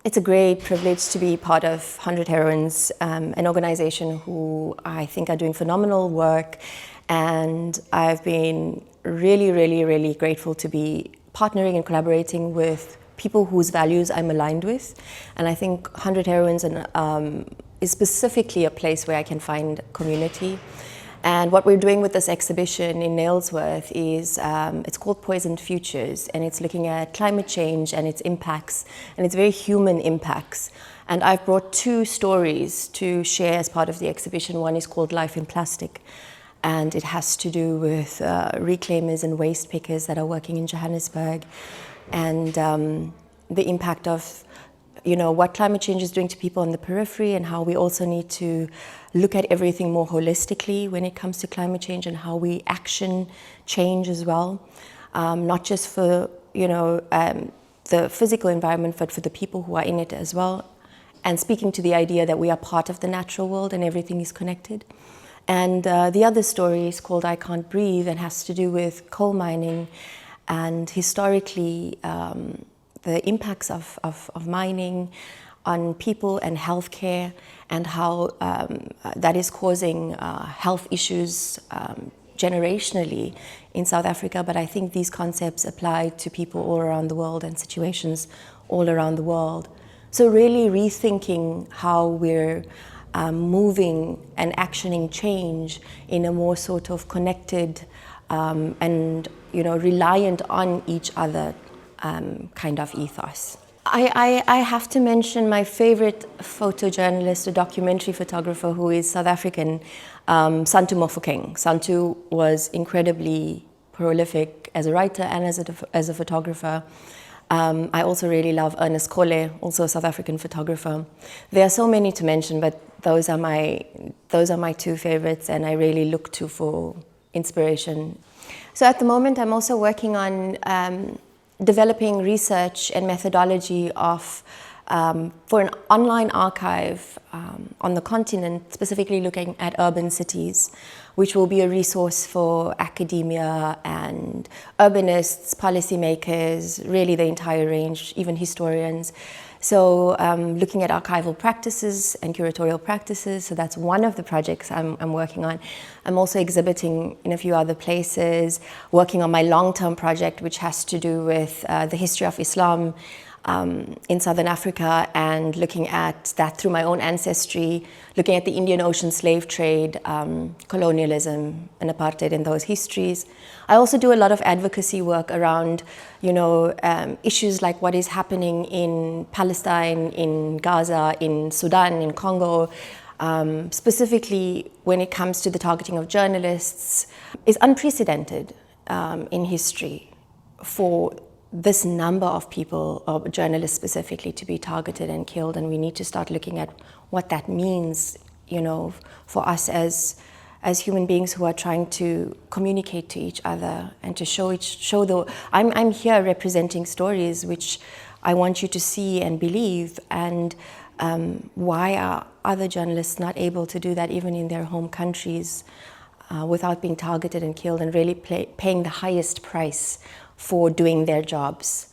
It's a great privilege to be part of 100 Heroines, an organization who I think are doing phenomenal work, and I've been really grateful to be partnering and collaborating with people whose values I'm aligned with. And I think 100 Heroines is specifically a place where I can find community. And what we're doing with this exhibition in Nailsworth is, it's called Poisoned Futures, and it's looking at climate change and its impacts, and its very human impacts. And I've brought two stories to share as part of the exhibition. One is called Life in Plastic, and it has to do with reclaimers and waste pickers that are working in Johannesburg, and the impact of what climate change is doing to people on the periphery, and how we also need to look at everything more holistically when it comes to climate change, and how we action change as well, not just for the physical environment, but for the people who are in it as well, and speaking to the idea that we are part of the natural world and everything is connected. And the other story is called I Can't Breathe, and has to do with coal mining and historically the impacts of mining on people and healthcare, and how that is causing health issues generationally in South Africa. But I think these concepts apply to people all around the world and situations all around the world. So really rethinking how we're moving and actioning change in a more sort of connected and reliant on each other kind of ethos. I have to mention my favorite photojournalist, a documentary photographer who is South African, Santu Mofokeng. Santu was incredibly prolific as a writer and as a photographer. I also really love Ernest Kole, also a South African photographer. There are so many to mention, but those are my two favorites, and I really look to for inspiration. So at the moment, I'm also working on developing research and methodology for an online archive on the continent, specifically looking at urban cities, which will be a resource for academia and urbanists, policymakers, really the entire range, even historians. So looking at archival practices and curatorial practices, so that's one of the projects I'm working on. I'm also exhibiting in a few other places, working on my long-term project, which has to do with the history of Islam in Southern Africa, and looking at that through my own ancestry, looking at the Indian Ocean slave trade, colonialism and apartheid in those histories. I also do a lot of advocacy work around, issues like what is happening in Palestine, in Gaza, in Sudan, in Congo, specifically when it comes to the targeting of journalists, is unprecedented in history for this number of people, or journalists specifically, to be targeted and killed. And we need to start looking at what that means, for us as human beings who are trying to communicate to each other and to I'm here representing stories which I want you to see and believe. And why are other journalists not able to do that even in their home countries without being targeted and killed, and really paying the highest price for doing their jobs?